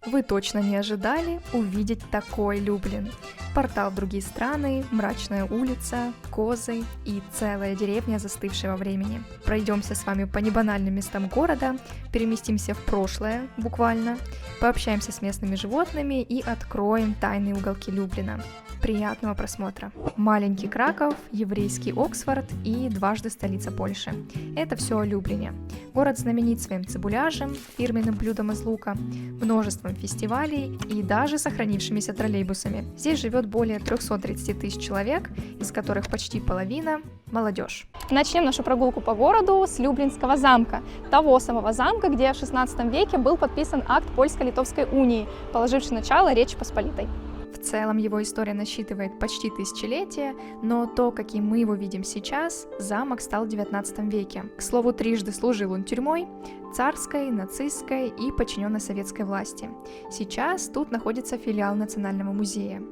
Вы точно не ожидали увидеть такой Люблин. Портал в другие страны, мрачная улица, козы и целая деревня, застывшая во времени. Пройдемся с вами по небанальным местам города, переместимся в прошлое, буквально, пообщаемся с местными животными и откроем тайные уголки Люблина. Приятного просмотра! Маленький Краков, еврейский Оксфорд и дважды столица Польши. Это все о Люблине. Город знаменит своим цибуляжем, фирменным блюдом из лука, множеством фестивалей и даже сохранившимися троллейбусами. Здесь живет более 330 тысяч человек, из которых почти половина – молодежь. Начнем нашу прогулку по городу с Люблинского замка, того самого замка, где в XVI веке был подписан акт Польско-Литовской унии, положивший начало Речи Посполитой. В целом его история насчитывает почти тысячелетие, но то, каким мы его видим сейчас, замок стал в XIX веке. К слову, трижды служил он тюрьмой, царской, нацистской и подчиненной советской власти. Сейчас тут находится филиал Национального музея.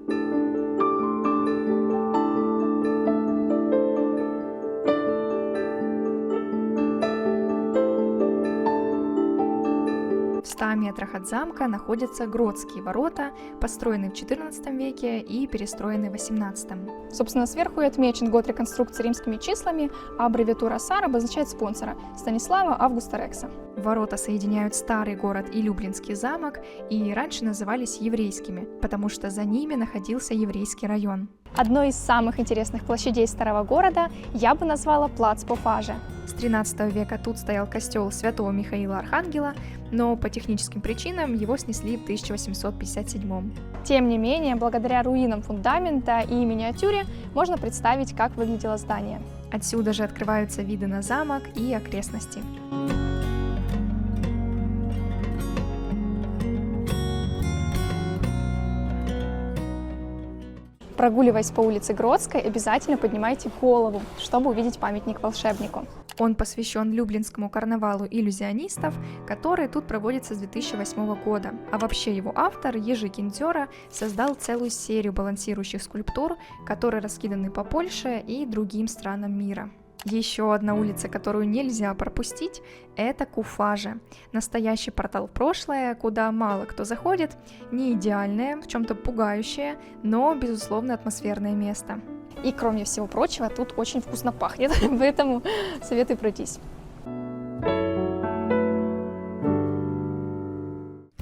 В 100 метрах от замка находятся Гродские ворота, построенные в XIV веке и перестроенные в XVIII. Собственно, сверху и отмечен год реконструкции римскими числами, а аббревиатура САР обозначает спонсора – Станислава Августа Рекса. Ворота соединяют старый город и Люблинский замок, и раньше назывались еврейскими, потому что за ними находился еврейский район. Одной из самых интересных площадей старого города я бы назвала плац Пофаже. С XIII века тут стоял костел святого Михаила Архангела, но по техническим причинам его снесли в 1857. Тем не менее, благодаря руинам фундамента и миниатюре можно представить, как выглядело здание. Отсюда же открываются виды на замок и окрестности. Прогуливаясь по улице Гродской, обязательно поднимайте голову, чтобы увидеть памятник волшебнику. Он посвящен Люблинскому карнавалу иллюзионистов, который тут проводится с 2008 года. А вообще его автор, Ежи Киндзера, создал целую серию балансирующих скульптур, которые раскиданы по Польше и другим странам мира. Еще одна улица, которую нельзя пропустить, это Куфаже. Настоящий портал в прошлое, куда мало кто заходит, не идеальное, в чем-то пугающее, но, безусловно, атмосферное место. И, кроме всего прочего, тут очень вкусно пахнет, поэтому советую пройтись.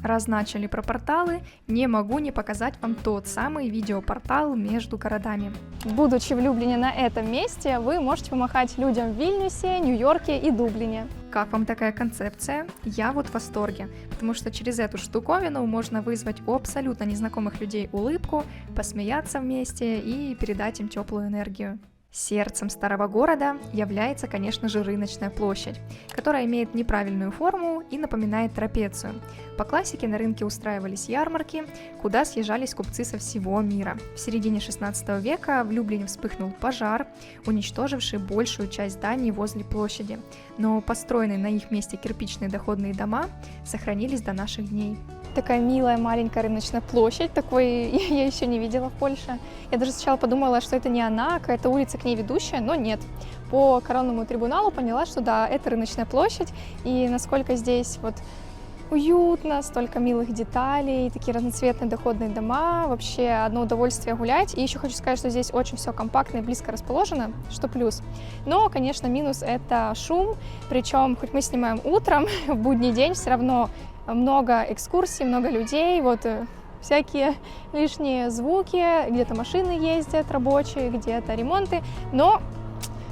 Раз начали про порталы, не могу не показать вам тот самый видеопортал между городами. Будучи в Люблине на этом месте, вы можете помахать людям в Вильнюсе, Нью-Йорке и Дублине. Как вам такая концепция? Я вот в восторге, потому что через эту штуковину можно вызвать у абсолютно незнакомых людей улыбку, посмеяться вместе и передать им теплую энергию. Сердцем старого города является, конечно же, рыночная площадь, которая имеет неправильную форму и напоминает трапецию. По классике на рынке устраивались ярмарки, куда съезжались купцы со всего мира. В середине 16 века в Люблине вспыхнул пожар, уничтоживший большую часть зданий возле площади, но построенные на их месте кирпичные доходные дома сохранились до наших дней. Такая милая маленькая рыночная площадь, такой я еще не видела в Польше. Я даже сначала подумала, что это не она, какая-то улица к ней ведущая, но нет. По коронному трибуналу поняла, что да, это рыночная площадь, и насколько здесь вот уютно, столько милых деталей, такие разноцветные доходные дома, вообще одно удовольствие гулять. И еще хочу сказать, что здесь очень все компактно и близко расположено, что плюс. Но, конечно, минус — это шум, причем хоть мы снимаем утром, в будний день все равно много экскурсий, много людей, вот всякие лишние звуки, где-то машины ездят рабочие, где-то ремонты, но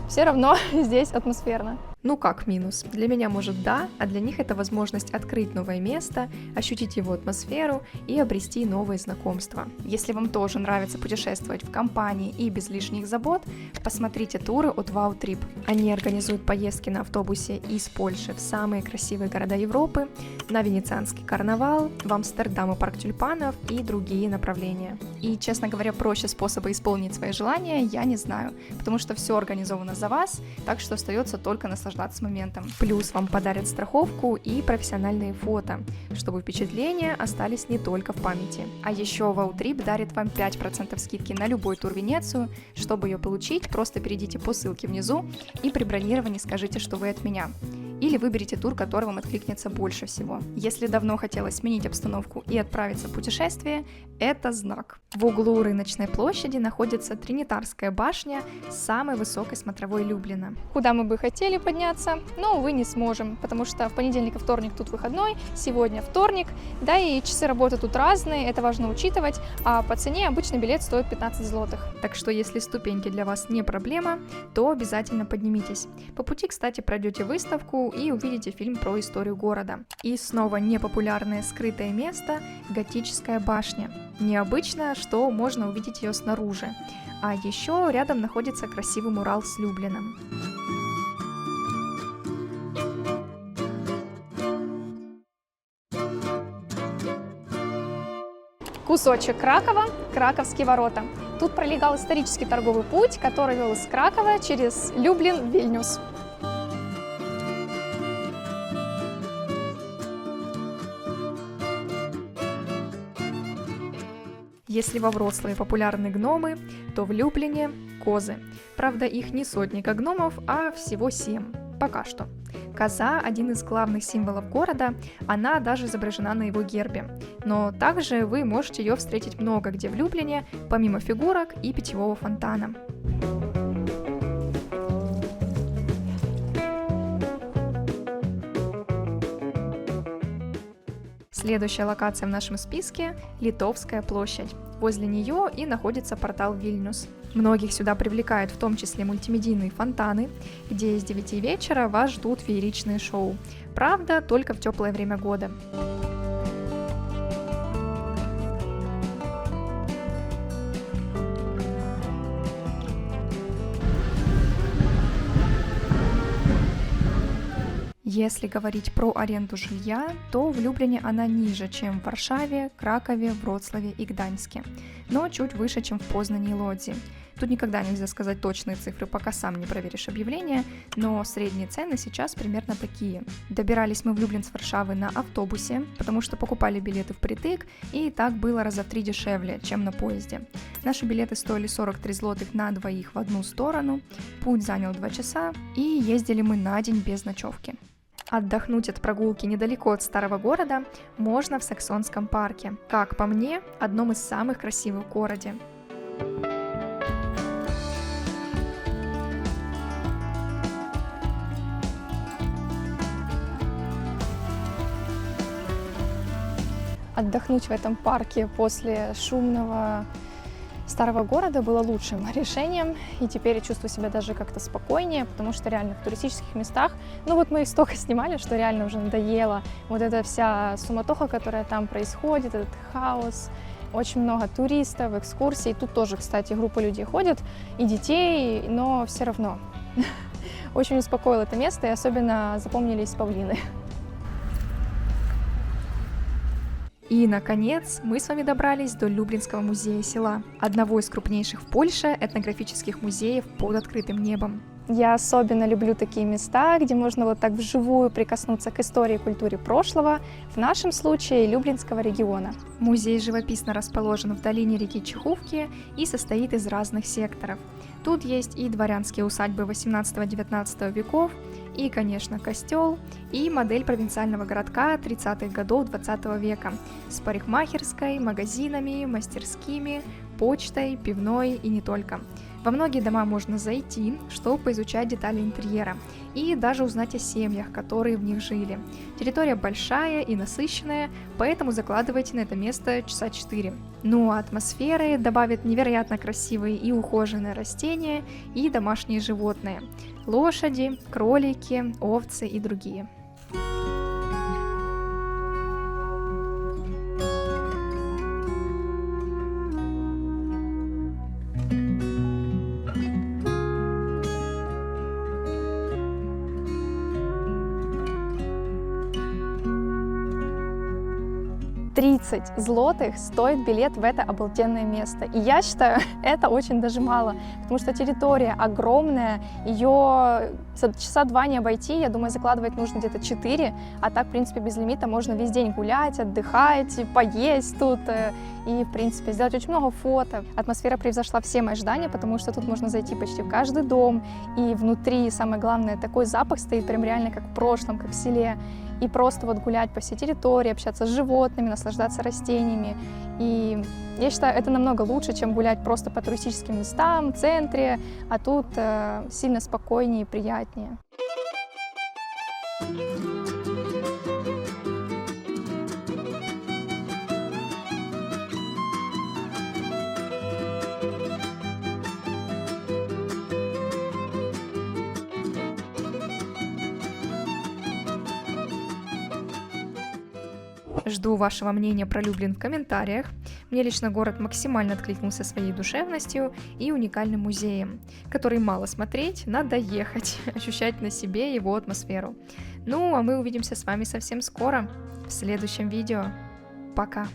все равно здесь атмосферно. Ну как минус? Для меня может да, а для них это возможность открыть новое место, ощутить его атмосферу и обрести новые знакомства. Если вам тоже нравится путешествовать в компании и без лишних забот, посмотрите туры от Wow Trip. Они организуют поездки на автобусе из Польши в самые красивые города Европы, на Венецианский карнавал, в Амстердам и парк тюльпанов и другие направления. И, честно говоря, проще способа исполнить свои желания я не знаю, потому что все организовано за вас, так что остается только наслаждаться моментом. Плюс вам подарят страховку и профессиональные фото, чтобы впечатления остались не только в памяти. А еще Wow Trip дарит вам 5% скидки на любой тур в Венецию. Чтобы ее получить, просто перейдите по ссылке внизу и при бронировании скажите, что вы от меня. или выберите тур, который вам откликнется больше всего. Если давно хотелось сменить обстановку и отправиться в путешествие, это знак. В углу рыночной площади находится Тринитарская башня с самой высокой смотровой Люблина. Куда мы бы хотели подняться, но, увы, не сможем, потому что в понедельник и вторник тут выходной, сегодня вторник, да и часы работы тут разные, это важно учитывать, а по цене обычный билет стоит 15 злотых. Так что если ступеньки для вас не проблема, то обязательно поднимитесь. По пути, кстати, пройдете выставку и увидите фильм про историю города. И снова непопулярное скрытое место – готическая башня. Необычно, что можно увидеть ее снаружи. А еще рядом находится красивый мурал с Люблином. Кусочек Кракова – Краковские ворота. Тут пролегал исторический торговый путь, который вел из Кракова через Люблин в Вильнюс. Если во Вроцлаве популярны гномы, то в Люблине – козы. Правда, их не сотни как гномов, а всего 7. Пока что. Коза – один из главных символов города, она даже изображена на его гербе. Но также вы можете ее встретить много где в Люблине, помимо фигурок и питьевого фонтана. Следующая локация в нашем списке – Литовская площадь. Возле нее и находится портал Вильнюс. Многих сюда привлекают в том числе мультимедийные фонтаны, где с 9 вечера вас ждут фееричные шоу. Правда, только в теплое время года. Если говорить про аренду жилья, то в Люблине она ниже, чем в Варшаве, Кракове, Вроцлаве и Гданьске, но чуть выше, чем в Познани и Лодзи. Тут никогда нельзя сказать точные цифры, пока сам не проверишь объявление, но средние цены сейчас примерно такие. Добирались мы в Люблин с Варшавы на автобусе, потому что покупали билеты впритык, и так было раза в 3 дешевле, чем на поезде. Наши билеты стоили 43 злотых на двоих в одну сторону, путь занял 2 часа, и ездили мы на день без ночевки. Отдохнуть от прогулки недалеко от старого города можно в Саксонском парке, как по мне, одном из самых красивых в городе. Отдохнуть в этом парке после шумного старого города было лучшим решением, и теперь я чувствую себя даже как-то спокойнее, потому что реально в туристических местах, ну вот мы их столько снимали, что реально уже надоело вот эта вся суматоха, которая там происходит, этот хаос, очень много туристов, экскурсий, тут тоже, кстати, группа людей ходят, и детей, но все равно очень успокоило это место, и особенно запомнились павлины. И, наконец, мы с вами добрались до Люблинского музея села, одного из крупнейших в Польше этнографических музеев под открытым небом. Я особенно люблю такие места, где можно вот так вживую прикоснуться к истории и культуре прошлого, в нашем случае Люблинского региона. Музей живописно расположен в долине реки Чеховки и состоит из разных секторов. Тут есть и дворянские усадьбы 18-19 веков, и, конечно, костел, и модель провинциального городка 30-х годов 20 века с парикмахерской, магазинами, мастерскими, почтой, пивной и не только. Во многие дома можно зайти, чтобы поизучать детали интерьера и даже узнать о семьях, которые в них жили. Территория большая и насыщенная, поэтому закладывайте на это место часа 4. Ну а атмосферы добавят невероятно красивые и ухоженные растения и домашние животные – лошади, кролики, овцы и другие. $30 злотых стоит билет в это обалденное место. И я считаю, это очень даже мало, потому что территория огромная, ее за часа 2 не обойти, я думаю, закладывать нужно где-то 4, а так, в принципе, без лимита можно весь день гулять, отдыхать, поесть тут. и, в принципе, сделать очень много фото. Атмосфера превзошла все мои ожидания, потому что тут можно зайти почти в каждый дом, и внутри, самое главное, такой запах стоит прям реально как в прошлом, как в селе. И просто вот гулять по всей территории, общаться с животными, наслаждаться растениями. И я считаю, это намного лучше, чем гулять просто по туристическим местам, в центре, а тут сильно спокойнее и приятнее. Жду вашего мнения про Люблин в комментариях. Мне лично город максимально откликнулся своей душевностью и уникальным музеем, который мало смотреть, надо ехать, ощущать на себе его атмосферу. Ну, а мы увидимся с вами совсем скоро, в следующем видео. Пока!